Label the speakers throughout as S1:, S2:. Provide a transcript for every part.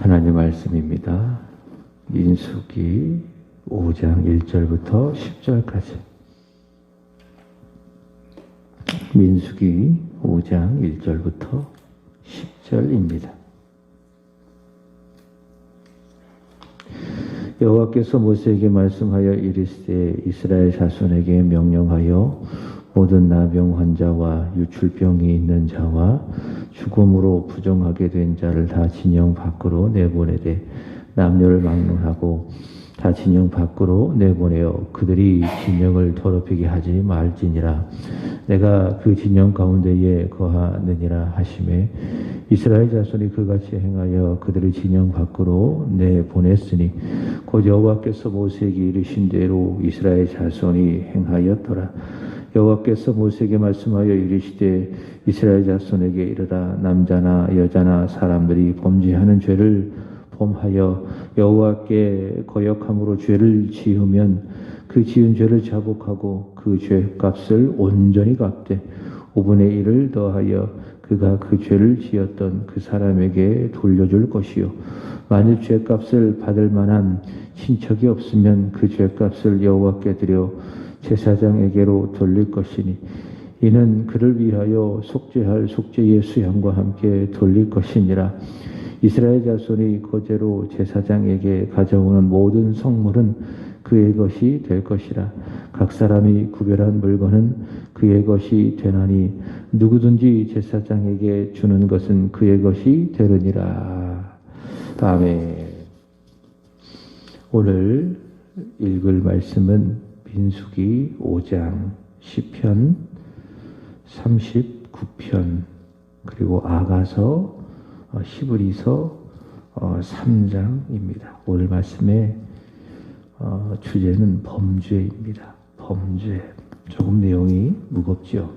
S1: 하나님 말씀입니다. 민수기 5장 1절부터 10절까지. 민수기 5장 1절부터 10절입니다. 여호와께서 모세에게 말씀하여 이르시되 이스라엘 자손에게 명령하여 모든 나병 환자와 유출병이 있는 자와 죽음으로 부정하게 된 자를 다 진영 밖으로 내보내되 남녀를 막론하고 다 진영 밖으로 내보내어 그들이 진영을 더럽히게 하지 말지니라. 내가 그 진영 가운데에 거하느니라 하시매 이스라엘 자손이 그같이 행하여 그들을 진영 밖으로 내보냈으니 곧 여호와께서 모세에게 이르신 대로 이스라엘 자손이 행하였더라. 여호와께서 모세에게 말씀하여 이르시되 이스라엘 자손에게 이르라. 남자나 여자나 사람들이 범죄하는 죄를 범하여 여호와께 거역함으로 죄를 지으면 그 지은 죄를 자복하고 그 죄값을 온전히 갚되 5분의 1을 더하여 그가 그 죄를 지었던 그 사람에게 돌려줄 것이요 만일 죄값을 받을 만한 친척이 없으면 그 죄값을 여호와께 드려 제사장에게로 돌릴 것이니 이는 그를 위하여 속죄할 속죄의 수양과 함께 돌릴 것이니라. 이스라엘 자손이 거제로 제사장에게 가져오는 모든 성물은 그의 것이 될 것이라. 각 사람이 구별한 물건은 그의 것이 되나니 누구든지 제사장에게 주는 것은 그의 것이 되느니라. 아멘. 오늘 읽을 말씀은 민수기 5장 10편 39편 그리고 아가서 히브리서 3장입니다. 오늘 말씀의 주제는 범죄입니다. 범죄. 조금 내용이 무겁죠.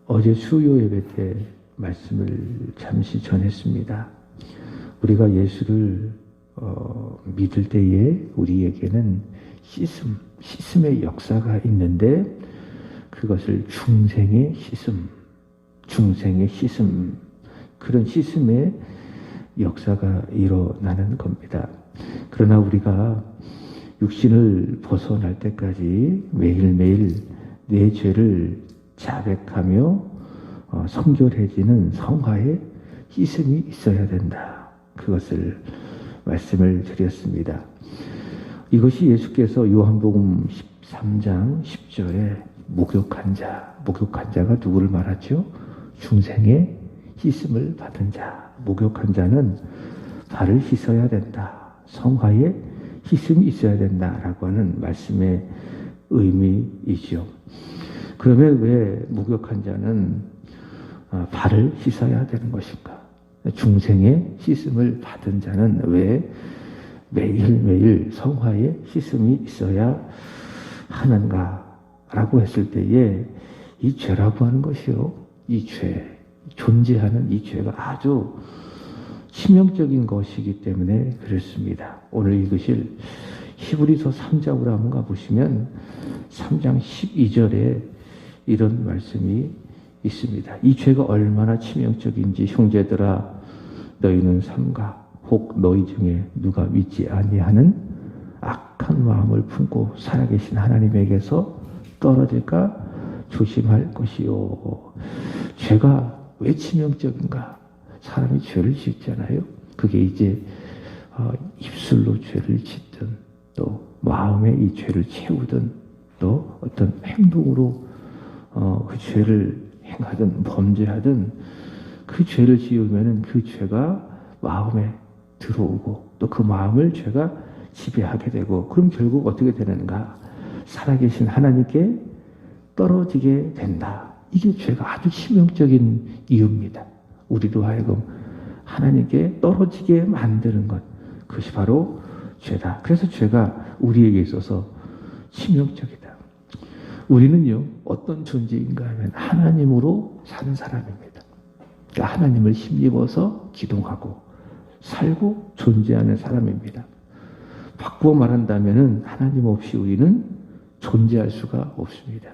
S1: 어제 수요 예배 때 말씀을 잠시 전했습니다. 우리가 예수를 믿을 때에 우리에게는 씻음의 역사가 있는데 그것을 중생의 씻음, 그런 씻음의 역사가 일어나는 겁니다. 그러나 우리가 육신을 벗어날 때까지 매일매일 내 죄를 자백하며 성결해지는 성화의 씻음이 있어야 된다. 그것을 말씀을 드렸습니다. 이것이 예수께서 요한복음 13장 10절에 목욕한 자가 누구를 말하죠? 중생의 씻음을 받은 자. 목욕한 자는 발을 씻어야 된다. 성화에 씻음이 있어야 된다라고 하는 말씀의 의미이죠. 그러면 왜 목욕한 자는 발을 씻어야 되는 것인가? 중생의 씻음을 받은 자는 왜 매일매일 성화에 씻음이 있어야 하는가? 라고 했을 때에 이 죄라고 하는 것이요. 이 죄, 존재하는 이 죄가 아주 치명적인 것이기 때문에 그렇습니다. 오늘 읽으실 히브리서 3장으로 한번 가보시면 3장 12절에 이런 말씀이 있습니다. 이 죄가 얼마나 치명적인지 형제들아 너희는 삼가 혹 너희 중에 누가 믿지 아니하는 악한 마음을 품고 살아계신 하나님에게서 떨어질까 조심할 것이요. 죄가 왜 치명적인가? 사람이 죄를 짓잖아요. 그게 이제 입술로 죄를 짓든 또 마음에 이 죄를 채우든 또 어떤 행동으로 그 죄를 행하든 범죄하든 그 죄를 지으면은 그 죄가 마음에 들어오고 또 그 마음을 죄가 지배하게 되고 그럼 결국 어떻게 되는가? 살아계신 하나님께 떨어지게 된다. 이게 죄가 아주 치명적인 이유입니다. 우리도 하여금 하나님께 떨어지게 만드는 것. 그것이 바로 죄다. 그래서 죄가 우리에게 있어서 치명적이다. 우리는요, 어떤 존재인가 하면 하나님으로 사는 사람입니다. 그러니까 하나님을 힘입어서 기동하고 살고 존재하는 사람입니다. 바꾸어 말한다면 하나님 없이 우리는 존재할 수가 없습니다.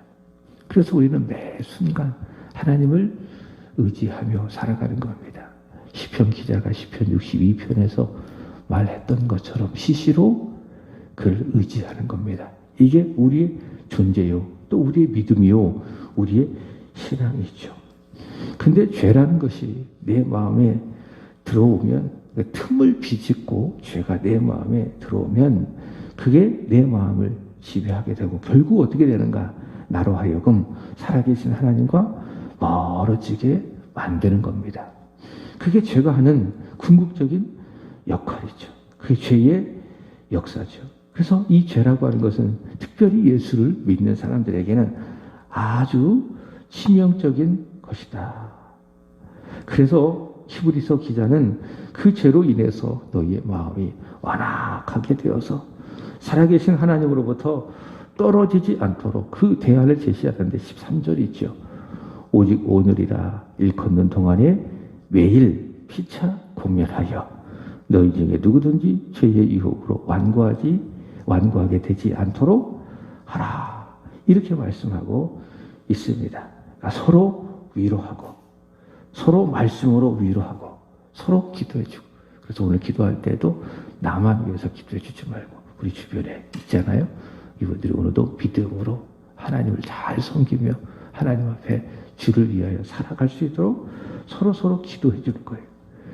S1: 그래서 우리는 매 순간 하나님을 의지하며 살아가는 겁니다. 시편 기자가 시편 62편에서 말했던 것처럼 시시로 그를 의지하는 겁니다. 이게 우리의 존재요, 또 우리의 믿음이요, 우리의 신앙이죠. 근데 죄라는 것이 내 마음에 들어오면, 틈을 비집고 죄가 내 마음에 들어오면 그게 내 마음을 지배하게 되고 결국 어떻게 되는가? 나로 하여금 살아계신 하나님과 멀어지게 만드는 겁니다. 그게 죄가 하는 궁극적인 역할이죠. 그게 죄의 역사죠. 그래서 이 죄라고 하는 것은 특별히 예수를 믿는 사람들에게는 아주 치명적인 것이다. 그래서 히브리서 기자는 그 죄로 인해서 너희의 마음이 완악하게 되어서 살아계신 하나님으로부터 떨어지지 않도록 그 대안을 제시하는데 13절이 있죠. 오직 오늘이라 일컫는 동안에 매일 피차 공면하여 너희 중에 누구든지 죄의 유혹으로 완고하게 되지 않도록 하라. 이렇게 말씀하고 있습니다. 그러니까 서로 위로하고 서로 말씀으로 위로하고 서로 기도해주고. 그래서 오늘 기도할 때도 나만 위해서 기도해주지 말고 우리 주변에 있잖아요. 이분들이 오늘도 믿음으로 하나님을 잘 섬기며 하나님 앞에 주를 위하여 살아갈 수 있도록 서로 기도해 주는 거예요.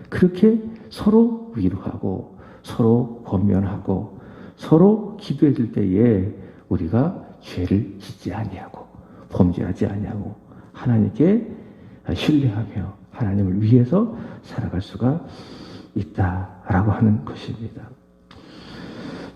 S1: 그렇게 서로 위로하고 서로 권면하고 서로 기도해 줄 때에 우리가 죄를 짓지 아니하고 범죄하지 아니하고 하나님께 신뢰하며 하나님을 위해서 살아갈 수가 있다라고 하는 것입니다.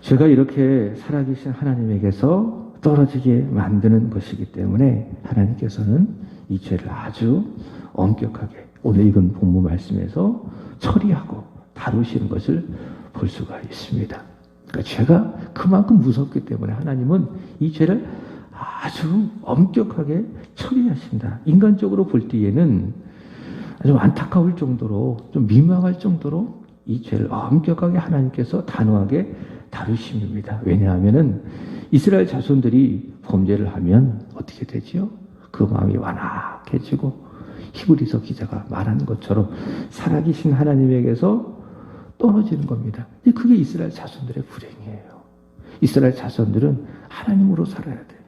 S1: 죄가 이렇게 살아계신 하나님에게서 떨어지게 만드는 것이기 때문에 하나님께서는 이 죄를 아주 엄격하게 오늘 읽은 본문 말씀에서 처리하고 다루시는 것을 볼 수가 있습니다. 그러니까 죄가 그만큼 무섭기 때문에 하나님은 이 죄를 아주 엄격하게 처리하신다. 인간적으로 볼 때에는 아주 안타까울 정도로 좀 민망할 정도로 이 죄를 엄격하게 하나님께서 단호하게 다루십니다. 왜냐하면은 이스라엘 자손들이 범죄를 하면 어떻게 되지요? 그 마음이 완악해지고 히브리서 기자가 말하는 것처럼 살아계신 하나님에게서 떨어지는 겁니다. 그게 이스라엘 자손들의 불행이에요. 이스라엘 자손들은 하나님으로 살아야 돼요.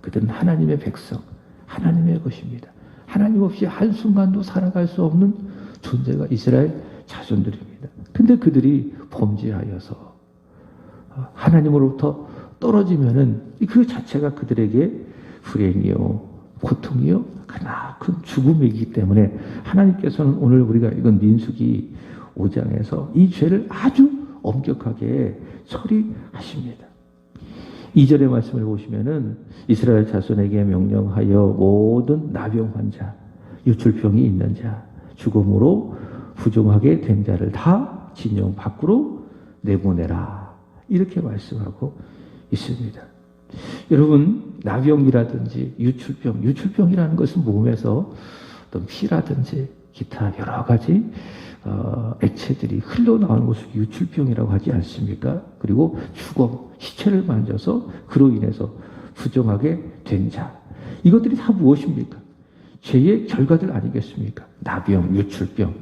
S1: 그들은 하나님의 백성, 하나님의 것입니다. 하나님 없이 한순간도 살아갈 수 없는 존재가 이스라엘 자손들입니다. 근데 그들이 범죄하여서 하나님으로부터 떨어지면은 그 자체가 그들에게 불행이요, 고통이요, 크나큰 죽음이기 때문에 하나님께서는 오늘 우리가 읽은 민수기 5장에서 이 죄를 아주 엄격하게 처리하십니다. 2절의 말씀을 보시면은 이스라엘 자손에게 명령하여 모든 나병 환자, 유출병이 있는 자, 죽음으로 부정하게 된 자를 다 진영 밖으로 내보내라. 이렇게 말씀하고 있습니다. 여러분, 나병이라든지 유출병이라는 것은 몸에서 어떤 피라든지 기타 여러 가지 액체들이 흘러나오는 것을 유출병이라고 하지 않습니까? 그리고 죽음, 시체를 만져서 그로 인해서 부정하게 된 자. 이것들이 다 무엇입니까? 죄의 결과들 아니겠습니까? 나병, 유출병,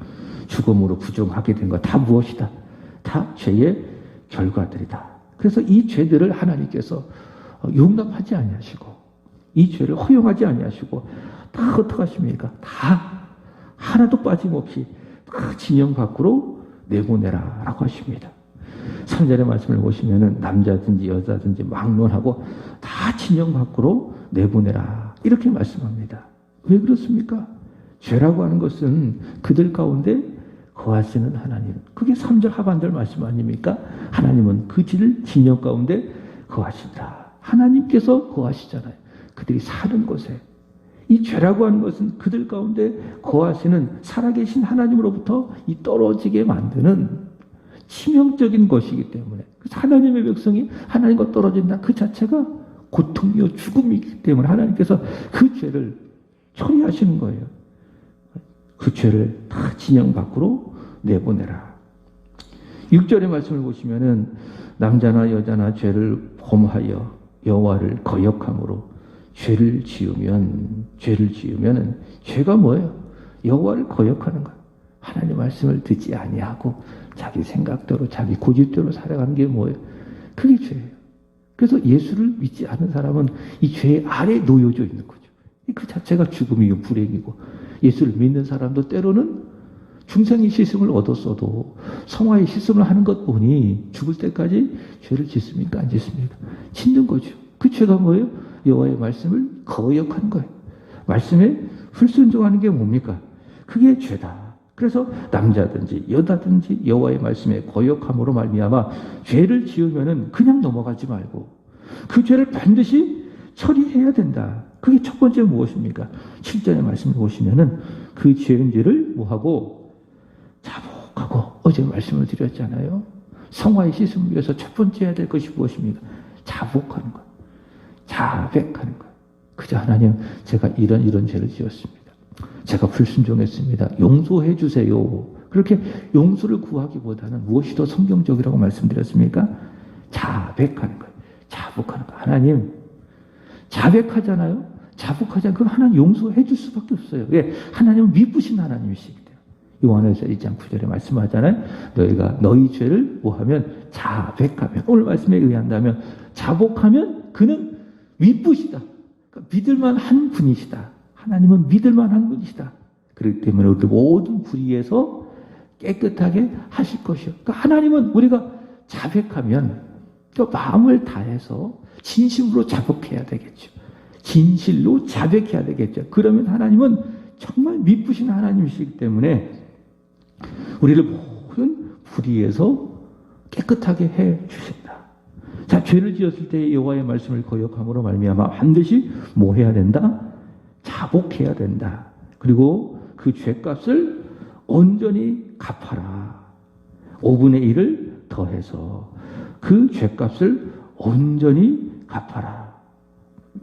S1: 죽음으로 부정하게 된 것 다 무엇이다? 다 죄의 결과들이다. 그래서 이 죄들을 하나님께서 용납하지 아니하시고 이 죄를 허용하지 아니하시고 다 어떻게 하십니까? 다 하나도 빠짐없이 다 진영 밖으로 내보내라 라고 하십니다. 3절의 말씀을 보시면은 남자든지 여자든지 막론하고 다 진영 밖으로 내보내라 이렇게 말씀합니다. 왜 그렇습니까? 죄라고 하는 것은 그들 가운데 거하시는 하나님. 그게 3절 하반절 말씀 아닙니까? 하나님은 그 진영 가운데 거하신다. 하나님께서 거하시잖아요. 그들이 사는 곳에. 이 죄라고 하는 것은 그들 가운데 거하시는 살아계신 하나님으로부터 이 떨어지게 만드는 치명적인 것이기 때문에 하나님의 백성이 하나님과 떨어진다. 그 자체가 고통이요 죽음이기 때문에 하나님께서 그 죄를 처리하시는 거예요. 그 죄를 다 진영 밖으로 내보내라. 6절의 말씀을 보시면은 남자나 여자나 죄를 범하여 여호와를 거역함으로 죄를 지으면은 죄가 뭐예요? 여호와를 거역하는 거예요. 하나님 말씀을 듣지 아니하고 자기 생각대로 자기 고집대로 살아가는 게 뭐예요? 그게 죄예요. 그래서 예수를 믿지 않는 사람은 이 죄 아래 놓여져 있는 거죠. 그 자체가 죽음이고 불행이고, 예수를 믿는 사람도 때로는 중생의 시슴을 얻었어도 성화의 시슴을 하는 것 보니 죽을 때까지 죄를 짓습니까? 안 짓습니까? 짓는 거죠. 그 죄가 뭐예요? 여호와의 말씀을 거역하는 거예요. 말씀에 불순종하는 게 뭡니까? 그게 죄다. 그래서 남자든지 여자든지 여호와의 말씀에 거역함으로 말미암아 죄를 지으면은 그냥 넘어가지 말고 그 죄를 반드시 처리해야 된다. 그게 첫 번째 무엇입니까? 7절의 말씀을 보시면은 그 죄인지를 뭐하고 자복하고, 어제 말씀을 드렸잖아요. 성화의 시스템을 위해서 첫 번째 해야 될 것이 무엇입니까? 자복하는 것, 자백하는 것. 그저 하나님, 제가 이런 죄를 지었습니다. 제가 불순종했습니다. 용서해 주세요. 그렇게 용서를 구하기보다는 무엇이 더 성경적이라고 말씀드렸습니까? 자백하는 거예요. 자복하는 거. 하나님, 자백하잖아요. 자복하잖아요. 그럼 하나님 용서해 줄 수밖에 없어요. 왜? 하나님은 미쁘신 하나님이시기 때문에. 요한에서 1장 9절에 말씀하잖아요. 너희가 너희 죄를 뭐하면? 자백하면. 오늘 말씀에 의한다면 자복하면 그는 미쁘시다. 그러니까 믿을만 한 분이시다. 하나님은 믿을만 한 분이시다. 그렇기 때문에 우리 모든 불의에서 깨끗하게 하실 것이요. 그러니까 하나님은 우리가 자백하면 그 마음을 다해서 진심으로 자복해야 되겠죠. 진실로 자백해야 되겠죠. 그러면 하나님은 정말 미쁘신 하나님이시기 때문에 우리를 모든 불의에서 깨끗하게 해 주신다. 자, 죄를 지었을 때 여호와의 말씀을 거역함으로 말미암아 반드시 뭐 해야 된다? 자복해야 된다. 그리고 그 죄값을 온전히 갚아라. 5분의 1을 더해서 그 죄값을 온전히 갚아라.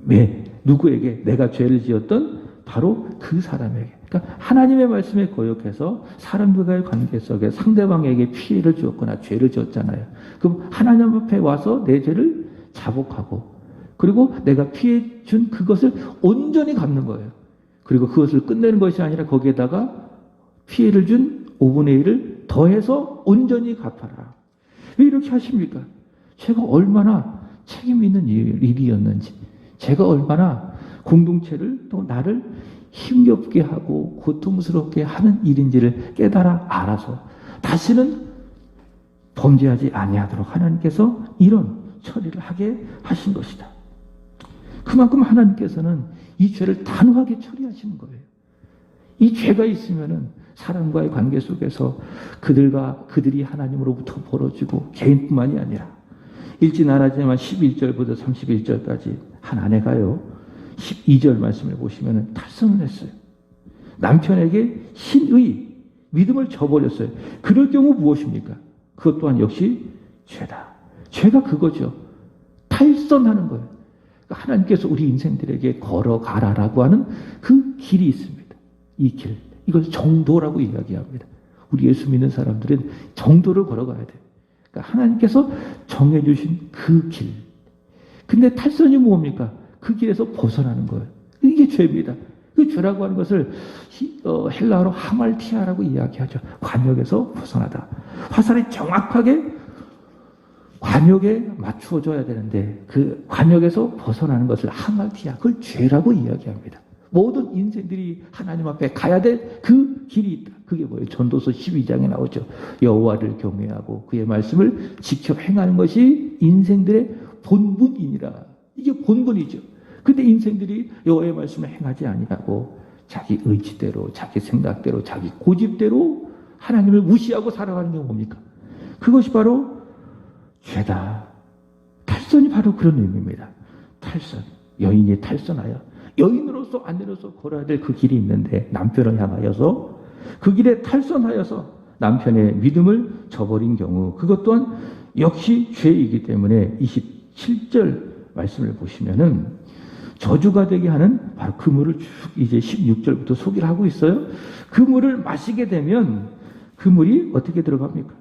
S1: 왜? 누구에게? 내가 죄를 지었던 바로 그 사람에게. 그러니까 하나님의 말씀에 거역해서 사람들과의 관계 속에 상대방에게 피해를 주었거나 죄를 지었잖아요. 그럼 하나님 앞에 와서 내 죄를 자복하고, 그리고 내가 피해 준 그것을 온전히 갚는 거예요. 그리고 그것을 끝내는 것이 아니라 거기에다가 피해를 준 5분의 1을 더해서 온전히 갚아라. 왜 이렇게 하십니까? 제가 얼마나 책임 있는 일이었는지, 제가 얼마나 공동체를 또 나를 힘겹게 하고 고통스럽게 하는 일인지를 깨달아 알아서 다시는 범죄하지 아니하도록 하나님께서 이런 처리를 하게 하신 것이다. 그만큼 하나님께서는 이 죄를 단호하게 처리하시는 거예요. 이 죄가 있으면은 사람과의 관계 속에서 그들이 하나님으로부터 벌어지고, 개인뿐만이 아니라 읽진 않았지만 11절부터 31절까지 한 아내가요, 12절 말씀을 보시면 탈선을 했어요. 남편에게 신의 믿음을 저버렸어요. 그럴 경우 무엇입니까? 그것 또한 역시 죄다. 죄가 그거죠. 탈선하는 거예요. 하나님께서 우리 인생들에게 걸어가라라고 하는 그 길이 있습니다. 이 길, 이걸 정도라고 이야기합니다. 우리 예수 믿는 사람들은 정도를 걸어가야 돼요. 그러니까 하나님께서 정해주신 그 길. 근데 탈선이 뭡니까? 그 길에서 벗어나는 거예요. 이게 죄입니다. 그 죄라고 하는 것을 헬라어로 하말티아라고 이야기하죠. 관역에서 벗어나다. 화살이 정확하게 관역에 맞추어져야 되는데 그 관역에서 벗어나는 것을 하말티아, 그걸 죄라고 이야기합니다. 모든 인생들이 하나님 앞에 가야 될 그 길이 있다. 그게 뭐예요? 전도서 12장에 나오죠. 여호와를 경외하고 그의 말씀을 지켜 행하는 것이 인생들의 본분이니라. 이게 본분이죠. 근데 인생들이 여호와의 말씀을 행하지 아니하고 자기 의지대로, 자기 생각대로, 자기 고집대로 하나님을 무시하고 살아가는 게 뭡니까? 그것이 바로 죄다. 탈선이 바로 그런 의미입니다. 탈선. 여인이 탈선하여 여인으로서 아내로서 걸어야 될 그 길이 있는데 남편을 향하여서 그 길에 탈선하여서 남편의 믿음을 저버린 경우, 그것 또한 역시 죄이기 때문에 27절 말씀을 보시면은 저주가 되게 하는 바로 그 물을 쭉 이제 16절부터 소개를 하고 있어요. 그 물을 마시게 되면 그 물이 어떻게 들어갑니까?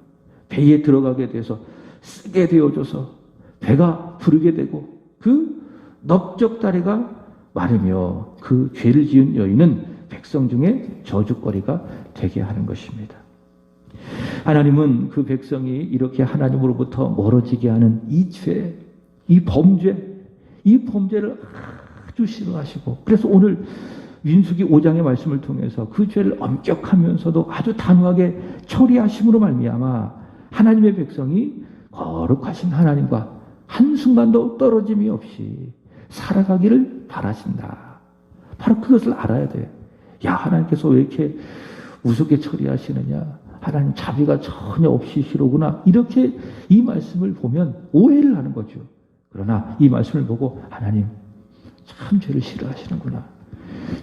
S1: 배에 들어가게 돼서 쓰게 되어져서 배가 부르게 되고 그 넓적다리가 마르며 그 죄를 지은 여인은 백성 중에 저주거리가 되게 하는 것입니다. 하나님은 그 백성이 이렇게 하나님으로부터 멀어지게 하는 이 죄, 이 범죄를 아주 싫어하시고, 그래서 오늘 민수기 5장의 말씀을 통해서 그 죄를 엄격하면서도 아주 단호하게 처리하심으로 말미암아 하나님의 백성이 거룩하신 하나님과 한순간도 떨어짐이 없이 살아가기를 바라신다. 바로 그것을 알아야 돼요. 야, 하나님께서 왜 이렇게 무섭게 처리하시느냐, 하나님 자비가 전혀 없으시로구나, 이렇게 이 말씀을 보면 오해를 하는 거죠. 그러나 이 말씀을 보고 하나님 참 죄를 싫어하시는구나,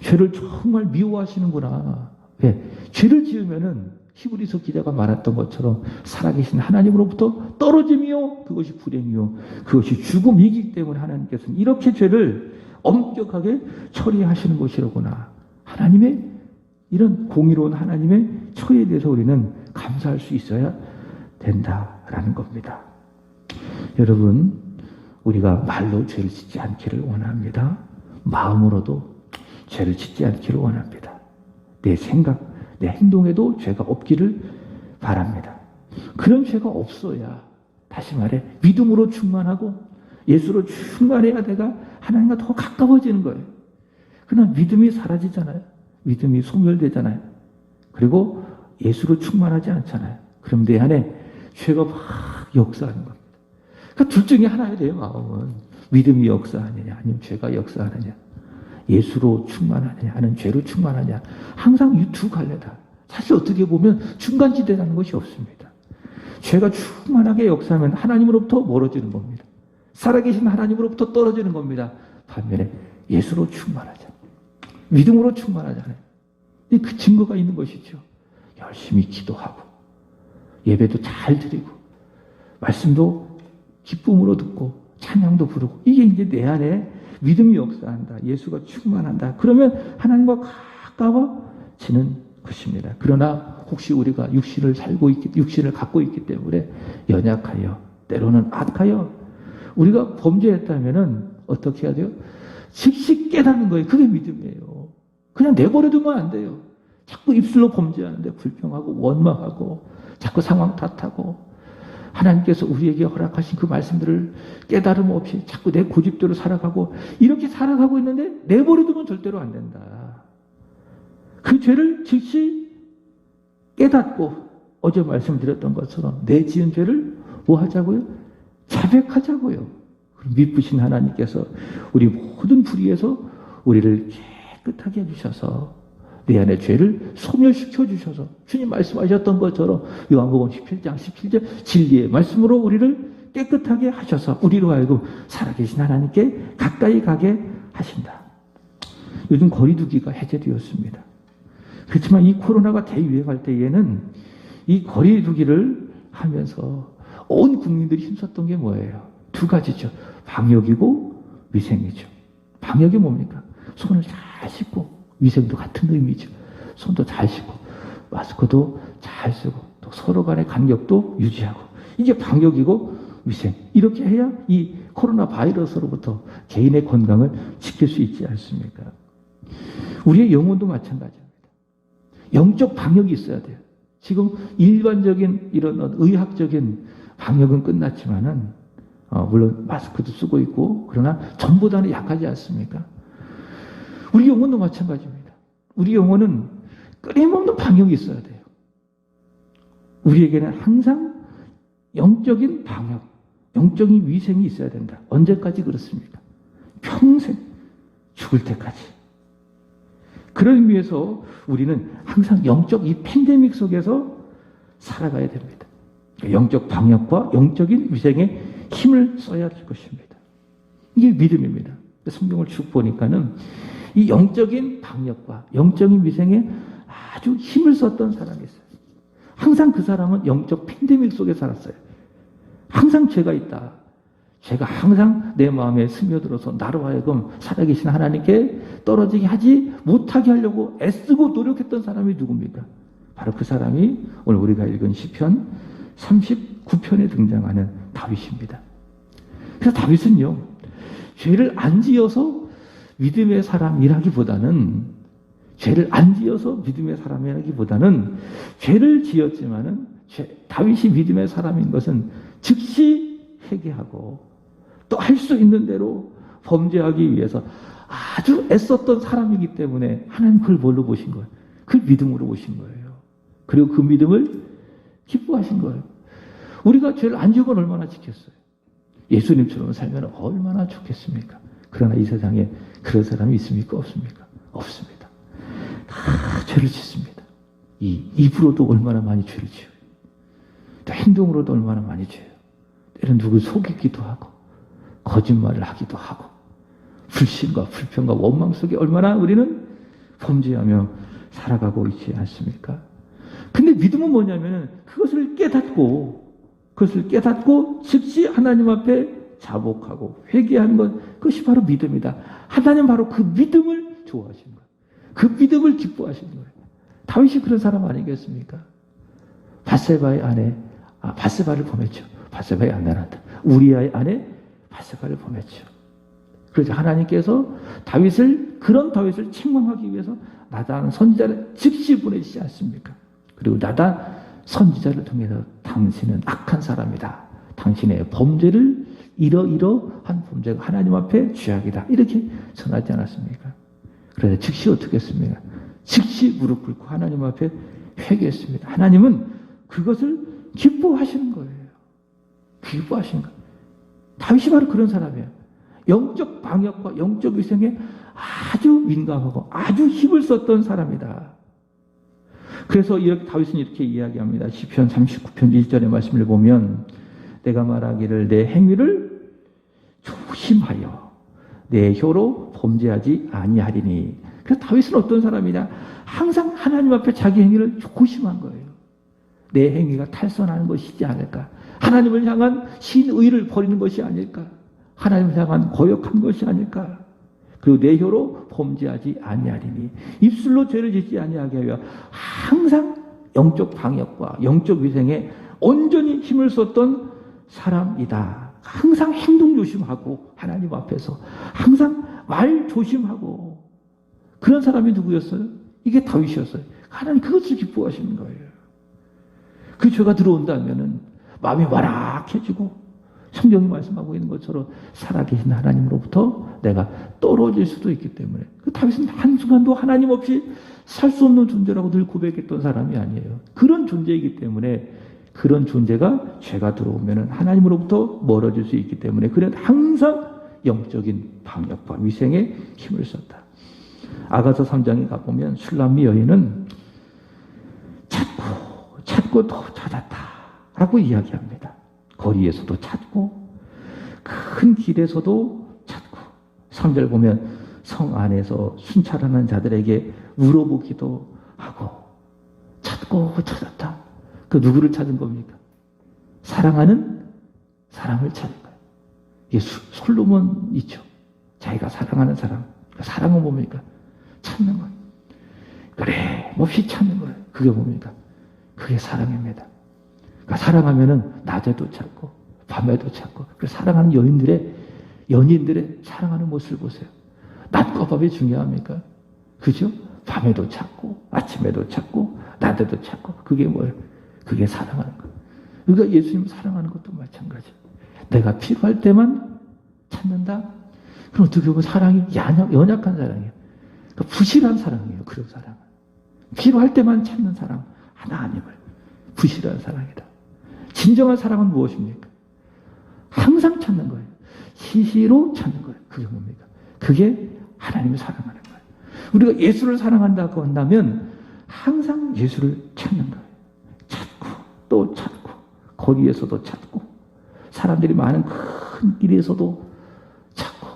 S1: 죄를 정말 미워하시는구나. 왜? 죄를 지으면은 히브리서 기자가 말했던 것처럼 살아계신 하나님으로부터 떨어짐이요, 그것이 불행이요, 그것이 죽음이기 때문에 하나님께서는 이렇게 죄를 엄격하게 처리하시는 것이로구나. 하나님의 이런 공의로운 하나님의 처리에 대해서 우리는 감사할 수 있어야 된다라는 겁니다. 여러분, 우리가 말로 죄를 짓지 않기를 원합니다. 마음으로도 죄를 짓지 않기를 원합니다. 내 생각, 내 행동에도 죄가 없기를 바랍니다. 그런 죄가 없어야, 다시 말해 믿음으로 충만하고 예수로 충만해야 내가 하나님과 더 가까워지는 거예요. 그러나 믿음이 사라지잖아요. 믿음이 소멸되잖아요. 그리고 예수로 충만하지 않잖아요. 그럼 내 안에 죄가 막 역사하는 겁니다. 그러니까 둘 중에 하나야 돼요. 마음은 믿음이 역사하느냐 아니면 죄가 역사하느냐, 예수로 충만하느냐 아니면 죄로 충만하냐. 항상 이 두 갈래다. 사실 어떻게 보면 중간지대라는 것이 없습니다. 죄가 충만하게 역사하면 하나님으로부터 멀어지는 겁니다. 살아계신 하나님으로부터 떨어지는 겁니다. 반면에 예수로 충만하자, 믿음으로 충만하잖아요. 그 증거가 있는 것이죠. 열심히 기도하고 예배도 잘 드리고 말씀도 기쁨으로 듣고 찬양도 부르고, 이게 이제 내 안에 믿음이 역사한다, 예수가 충만한다. 그러면 하나님과 가까워지는 것입니다. 그러나 혹시 우리가 육신을 갖고 있기 때문에 연약하여, 때로는 악하여 우리가 범죄했다면은 어떻게 해야 돼요? 즉시 깨닫는 거예요. 그게 믿음이에요. 그냥 내버려두면 안 돼요. 자꾸 입술로 범죄하는데 불평하고 원망하고 자꾸 상황 탓하고, 하나님께서 우리에게 허락하신 그 말씀들을 깨달음 없이 자꾸 내 고집대로 살아가고, 이렇게 살아가고 있는데 내버려두면 절대로 안 된다. 그 죄를 즉시 깨닫고, 어제 말씀드렸던 것처럼 내 지은 죄를 뭐 하자고요? 자백하자고요. 미쁘신 하나님께서 우리 모든 불의에서 우리를 깨끗하게 해주셔서 내 안의 죄를 소멸시켜 주셔서, 주님 말씀하셨던 것처럼 요한복음 17장 17절 진리의 말씀으로 우리를 깨끗하게 하셔서 우리로 하여금 살아계신 하나님께 가까이 가게 하신다. 요즘 거리두기가 해제되었습니다. 그렇지만 이 코로나가 대유행할 때에는 이 거리두기를 하면서 온 국민들이 힘썼던 게 뭐예요? 두 가지죠. 방역이고 위생이죠. 방역이 뭡니까? 손을 잘 씻고, 위생도 같은 의미죠. 손도 잘 씻고 마스크도 잘 쓰고 또 서로 간의 간격도 유지하고, 이게 방역이고 위생. 이렇게 해야 이 코로나 바이러스로부터 개인의 건강을 지킬 수 있지 않습니까? 우리의 영혼도 마찬가지입니다. 영적 방역이 있어야 돼요. 지금 일반적인 이런 의학적인 방역은 끝났지만은 물론 마스크도 쓰고 있고, 그러나 전보다는 약하지 않습니까? 우리 영혼도 마찬가지입니다. 우리 영혼은 끊임없는 방역이 있어야 돼요. 우리에게는 항상 영적인 방역, 영적인 위생이 있어야 된다. 언제까지 그렇습니까? 평생, 죽을 때까지. 그런 의미에서 우리는 항상 영적 이 팬데믹 속에서 살아가야 됩니다. 영적 방역과 영적인 위생에 힘을 써야 할 것입니다. 이게 믿음입니다. 성경을 쭉 보니까는 이 영적인 방역과 영적인 위생에 아주 힘을 썼던 사람이 있어요. 항상 그 사람은 영적 팬데믹 속에 살았어요. 항상 죄가 있다. 죄가 항상 내 마음에 스며들어서 나로 하여금 살아계신 하나님께 떨어지게 하지 못하게 하려고 애쓰고 노력했던 사람이 누굽니까? 바로 그 사람이 오늘 우리가 읽은 시편 39편에 등장하는 다윗입니다. 그래서 다윗은요, 죄를 안 지어서 믿음의 사람이라기보다는 죄를 안 지어서 믿음의 사람이라기보다는 죄를 지었지만은 다윗이 믿음의 사람인 것은 즉시 회개하고 또 할 수 있는 대로 범죄하기 위해서 아주 애썼던 사람이기 때문에 하나님 그걸 뭘로 보신 거예요? 그걸 믿음으로 보신 거예요. 그리고 그 믿음을 기뻐하신 거예요. 우리가 죄를 안 지으면 얼마나 지켰어요? 예수님처럼 살면 얼마나 좋겠습니까? 그러나 이 세상에 그런 사람이 있습니까? 없습니까? 없습니다. 다 죄를 짓습니다. 이 입으로도 얼마나 많이 죄를 지어요. 또 행동으로도 얼마나 많이 지어요. 때로는 누굴 속이기도 하고 거짓말을 하기도 하고 불신과 불평과 원망 속에 얼마나 우리는 범죄하며 살아가고 있지 않습니까? 근데 믿음은 뭐냐면 그것을 깨닫고 즉시 하나님 앞에 자복하고 회개하는 것, 그것이 바로 믿음이다. 하나님 바로 그 믿음을 좋아하신 거예요. 그 믿음을 기뻐하신 거예요. 다윗이 그런 사람 아니겠습니까? 바세바의 아내, 바세바를 범했죠. 바세바의 아내란다. 우리아의 아내 바세바를 범했죠. 그래서 하나님께서 그런 다윗을 책망하기 위해서 나단 선지자를 즉시 보내시지 않습니까? 그리고 나단 선지자를 통해서 당신은 악한 사람이다. 당신의 범죄를 이러한 범죄가 하나님 앞에 죄악이다. 이렇게 전하지 않았습니까? 그래서 즉시 어떻게 했습니까? 즉시 무릎 꿇고 하나님 앞에 회개했습니다. 하나님은 그것을 기뻐하시는 거예요. 기뻐하시는 거예요. 다윗이 바로 그런 사람이에요. 영적 방역과 영적 위생에 아주 민감하고 아주 힘을 썼던 사람이다. 그래서 다윗은 이렇게 이야기합니다. 시편 39편 1절의 말씀을 보면 내가 말하기를 내 행위를 조심하여 내 혀로 범죄하지 아니하리니. 그래서 다윗은 어떤 사람이냐? 항상 하나님 앞에 자기 행위를 조심한 거예요. 내 행위가 탈선하는 것이지 않을까? 하나님을 향한 신의를 버리는 것이 아닐까? 하나님을 향한 거역한 것이 아닐까? 그리고 내 혀로 범죄하지 아니하리니. 입술로 죄를 짓지 아니하게 하여 항상 영적 방역과 영적 위생에 온전히 힘을 썼던 사람이다. 항상 행동 조심하고 하나님 앞에서 항상 말 조심하고 그런 사람이 누구였어요? 이게 다윗이었어요. 하나님 그것을 기뻐하시는 거예요. 그 죄가 들어온다면은 마음이 완악해지고 성경이 말씀하고 있는 것처럼 살아계신 하나님으로부터 내가 떨어질 수도 있기 때문에 다윗은 한순간도 하나님 없이 살 수 없는 존재라고 늘 고백했던 사람이 아니에요. 그런 존재이기 때문에 그런 존재가 죄가 들어오면 하나님으로부터 멀어질 수 있기 때문에 그는 항상 영적인 방역과 위생에 힘을 썼다. 아가서 3장에 가보면 술람미 여인은 찾고 또 찾았다 라고 이야기합니다. 거리에서도 찾고 큰 길에서도 찾고 3절 보면 성 안에서 순찰하는 자들에게 물어보기도 하고 찾고 찾았다. 그 누구를 찾은 겁니까? 사랑하는 사람을 찾은 거예요. 이게 솔로몬 있죠. 자기가 사랑하는 사람. 사랑은 뭡니까? 찾는 거예요. 그래 몹시 찾는 거예요. 그게 뭡니까? 그게 사랑입니다. 그러니까 사랑하면은 낮에도 찾고 밤에도 찾고. 그래서 사랑하는 연인들의 사랑하는 모습을 보세요. 낮과 밤이 중요합니까? 그죠? 밤에도 찾고 아침에도 찾고 낮에도 찾고. 그게 뭐예요? 그게 사랑하는 거예요. 그러니까 예수님 사랑하는 것도 마찬가지예요. 내가 필요할 때만 찾는다? 그럼 어떻게 보면 사랑이 연약한 사랑이에요. 그러니까 부실한 사랑이에요. 그런 사랑은. 필요할 때만 찾는 사랑 하나님을. 부실한 사랑이다. 진정한 사랑은 무엇입니까? 항상 찾는 거예요. 시시로 찾는 거예요. 그게 뭡니까? 그게 하나님을 사랑하는 거예요. 우리가 예수를 사랑한다고 한다면 항상 예수를 찾는 거예요. 찾고 또 찾고 거리에서도 찾고 사람들이 많은 큰 길에서도 찾고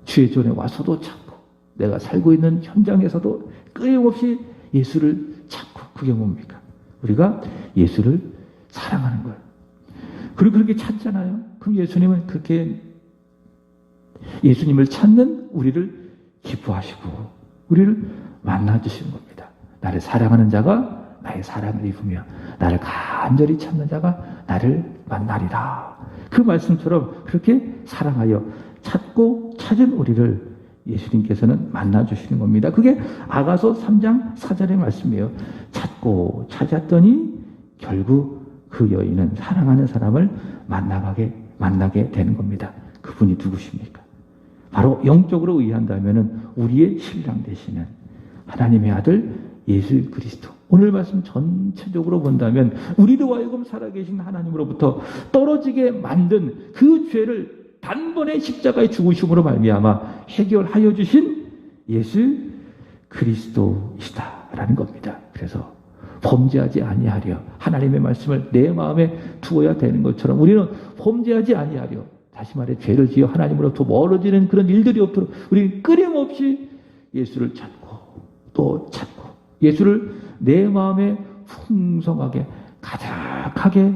S1: 주의 전에 와서도 찾고 내가 살고 있는 현장에서도 끊임없이 예수를 찾고. 그게 뭡니까? 우리가 예수를 사랑하는 거예요. 그리고 그렇게 찾잖아요. 그럼 예수님은 그렇게 예수님을 찾는 우리를 기뻐하시고 우리를 만나주시는 겁니다. 나를 사랑하는 자가 나의 사랑을 입으며 나를 간절히 찾는 자가 나를 만나리라. 그 말씀처럼 그렇게 사랑하여 찾고 찾은 우리를 예수님께서는 만나주시는 겁니다. 그게 아가서 3장 4절의 말씀이에요. 찾고 찾았더니 결국 그 여인은 사랑하는 사람을 만나게 되는 겁니다. 그분이 누구십니까? 바로 영적으로 의한다면 우리의 신랑 되시는 하나님의 아들 예수 그리스도. 오늘 말씀 전체적으로 본다면 우리로 하여금 살아계신 하나님으로부터 떨어지게 만든 그 죄를 단번에 십자가의 죽으심으로 말미암아 해결하여 주신 예수 그리스도이시다라는 겁니다. 그래서 범죄하지 아니하려 하나님의 말씀을 내 마음에 두어야 되는 것처럼 우리는 범죄하지 아니하려, 다시 말해 죄를 지어 하나님으로부터 멀어지는 그런 일들이 없도록 우리는 끊임없이 예수를 찾고 또 찾고 예수를 내 마음에 풍성하게 가득하게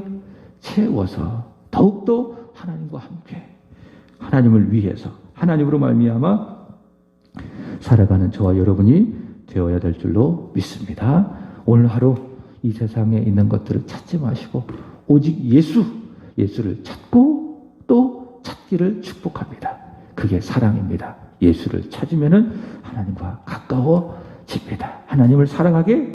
S1: 채워서 더욱더 하나님과 함께 하나님을 위해서 하나님으로 말미암아 살아가는 저와 여러분이 되어야 될 줄로 믿습니다. 오늘 하루 이 세상에 있는 것들을 찾지 마시고 오직 예수를 찾고 또 찾기를 축복합니다. 그게 사랑입니다. 예수를 찾으면은 하나님과 가까워집니다. 하나님을 사랑하게